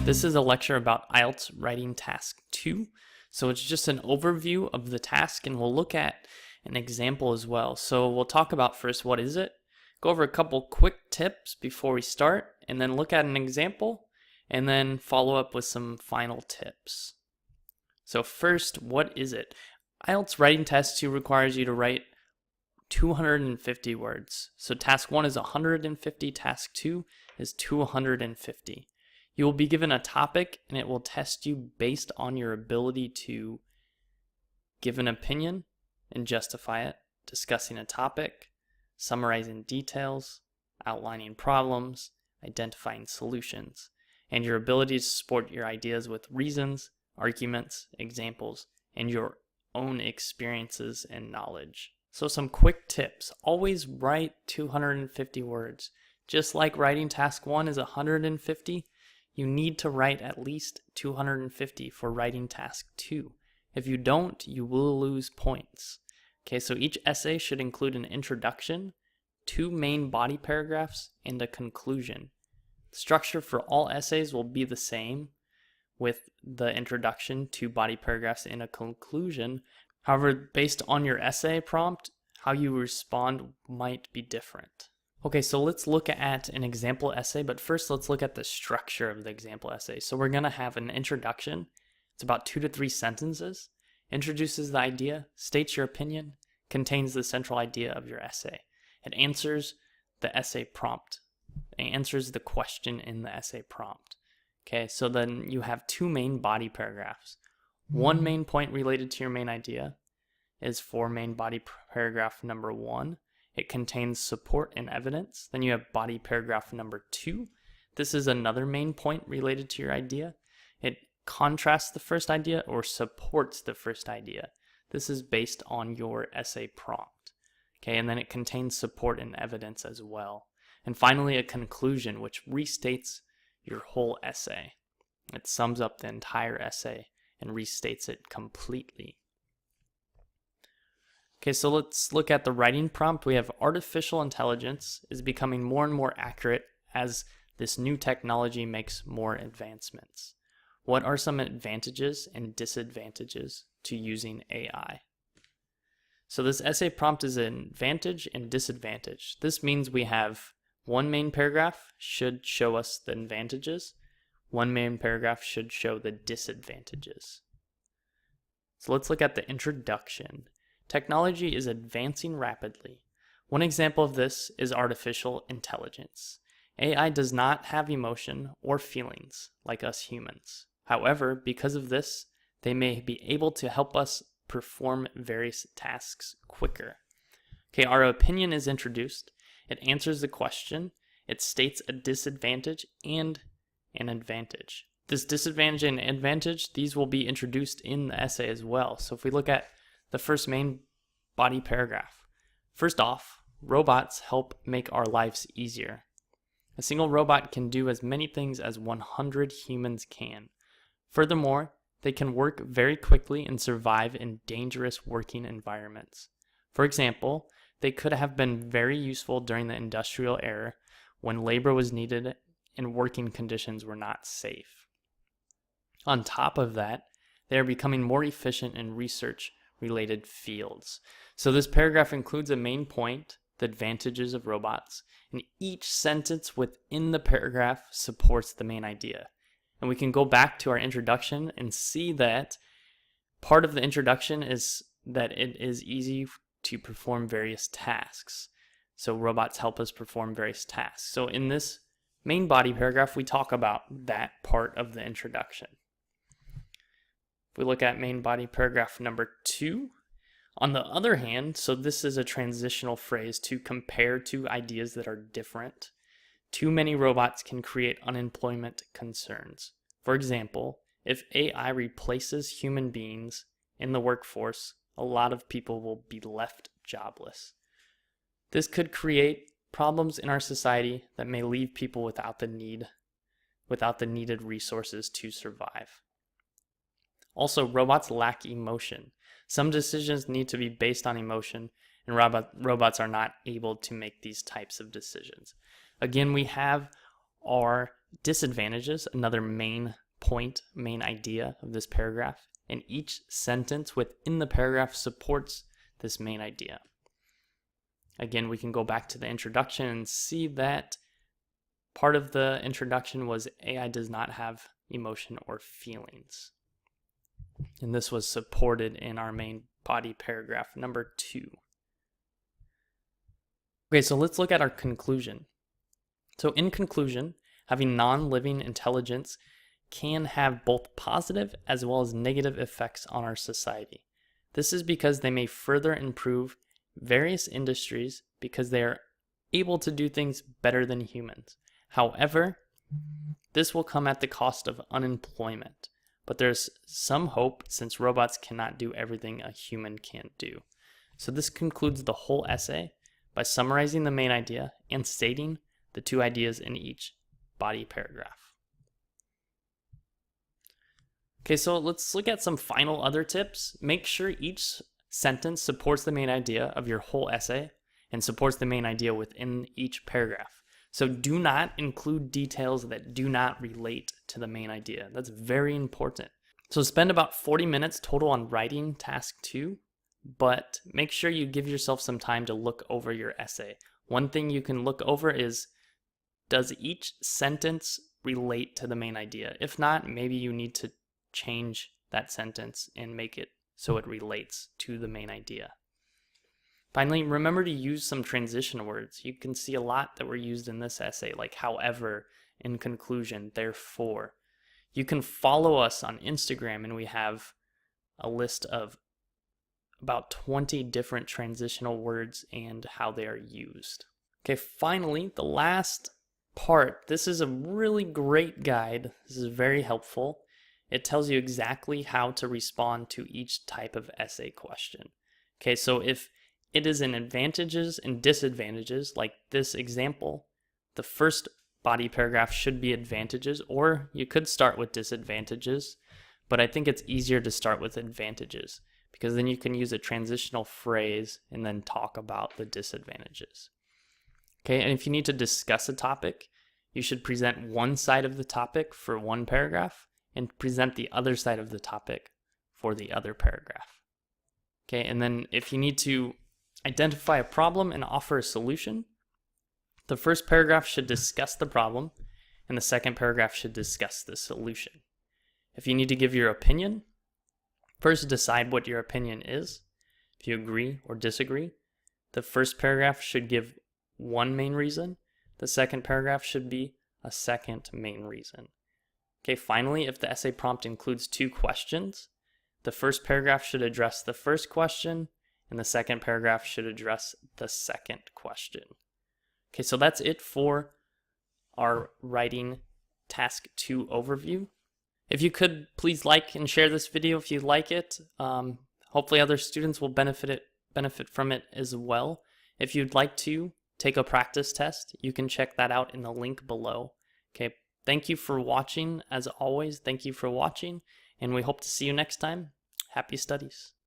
This is a lecture about IELTS Writing Task 2. So it's just an overview of the task, and we'll look at an example as well. So we'll talk about first, what is it? Go over a couple quick tips before we start, and then look at an example, and then follow up with some final tips. So first, what is it? IELTS Writing Task 2 requires you to write 250 words. So task 1 is 150, task 2 is 250. You will be given a topic, and it will test you based on your ability to give an opinion and justify it, discussing a topic, summarizing details, outlining problems, identifying solutions, and your ability to support your ideas with reasons, arguments, examples, and your own experiences and knowledge. So some quick tips. Always write 250 words. Just like writing task 1 is 150, you need to write at least 250 for writing task 2. If you don't, you will lose points. Okay, so each essay should include an introduction, 2 main body paragraphs, and a conclusion. The structure for all essays will be the same, with the introduction, 2 body paragraphs, and a conclusion. However, based on your essay prompt, how you respond might be different. Okay, so let's look at an example essay, but first let's look at the structure of the example essay. So we're going to have an introduction. It's about 2 to 3 sentences, introduces the idea, states your opinion, contains the central idea of your essay. It answers the essay prompt. It answers the question in the essay prompt. Okay, so then you have 2 main body paragraphs. One main point related to your main idea is for main body paragraph number 1. It contains support and evidence. Then you have body paragraph number 2. This is another main point related to your idea. It contrasts the first idea or supports the first idea. This is based on your essay prompt. Okay, and then it contains support and evidence as well. And finally, a conclusion, which restates your whole essay. It sums up the entire essay and restates it completely. Okay, so let's look at the writing prompt. We have artificial intelligence is becoming more and more accurate as this new technology makes more advancements. What are some advantages and disadvantages to using AI? So this essay prompt is an advantage and disadvantage. This means we have 1 main paragraph should show us the advantages. 1 main paragraph should show the disadvantages. So let's look at the introduction. Technology is advancing rapidly. One example of this is artificial intelligence. AI does not have emotion or feelings like us humans. However, because of this, they may be able to help us perform various tasks quicker. Okay, our opinion is introduced. It answers the question. It states a disadvantage and an advantage. This disadvantage and advantage, these will be introduced in the essay as well. So if we look at the first main body paragraph. First off, robots help make our lives easier. A single robot can do as many things as 100 humans can. Furthermore, they can work very quickly and survive in dangerous working environments. For example, they could have been very useful during the industrial era when labor was needed and working conditions were not safe. On top of that, they are becoming more efficient in research-related fields. So this paragraph includes a main point, the advantages of robots, and each sentence within the paragraph supports the main idea. And we can go back to our introduction and see that part of the introduction is that it is easy to perform various tasks. So robots help us perform various tasks. So in this main body paragraph, we talk about that part of the introduction. If we look at main body paragraph number 2, on the other hand, so this is a transitional phrase to compare 2 ideas that are different. Too many robots can create unemployment concerns. For example, if AI replaces human beings in the workforce, a lot of people will be left jobless. This could create problems in our society that may leave people without the needed resources to survive. Also, robots lack emotion. Some decisions need to be based on emotion, and robots are not able to make these types of decisions. Again, we have our disadvantages, another main point, main idea of this paragraph, and each sentence within the paragraph supports this main idea. Again, we can go back to the introduction and see that part of the introduction was AI does not have emotion or feelings. And this was supported in our main body paragraph number 2. Okay, so let's look at our conclusion. So in conclusion, having non-living intelligence can have both positive as well as negative effects on our society. This is because they may further improve various industries because they are able to do things better than humans. However, this will come at the cost of unemployment. But there's some hope since robots cannot do everything a human can do. So this concludes the whole essay by summarizing the main idea and stating the 2 ideas in each body paragraph. Okay, so let's look at some final other tips. Make sure each sentence supports the main idea of your whole essay and supports the main idea within each paragraph. So do not include details that do not relate to the main idea. That's very important. So spend about 40 minutes total on writing task 2, but make sure you give yourself some time to look over your essay. One thing you can look over is, does each sentence relate to the main idea? If not, maybe you need to change that sentence and make it so it relates to the main idea. Finally, remember to use some transition words. You can see a lot that were used in this essay, like however, in conclusion, therefore. You can follow us on Instagram, and we have a list of about 20 different transitional words and how they are used. Okay, finally, the last part. This is a really great guide. This is very helpful. It tells you exactly how to respond to each type of essay question. Okay, so if it is in advantages and disadvantages, like this example, the first body paragraph should be advantages, or you could start with disadvantages, but I think it's easier to start with advantages because then you can use a transitional phrase and then talk about the disadvantages. Okay, and if you need to discuss a topic, you should present one side of the topic for one paragraph and present the other side of the topic for the other paragraph. Okay, and then if you need to identify a problem and offer a solution, the first paragraph should discuss the problem and the second paragraph should discuss the solution. If you need to give your opinion, first decide what your opinion is. If you agree or disagree, the first paragraph should give one main reason. The second paragraph should be a second main reason. Okay, finally, if the essay prompt includes 2 questions, the first paragraph should address the first question and the second paragraph should address the second question. Okay, so that's it for our writing task 2 overview. If you could, please like and share this video if you like it. Hopefully other students will benefit from it as well. If you'd like to take a practice test, you can check that out in the link below. Okay, thank you for watching. As always, thank you for watching, and we hope to see you next time. Happy studies.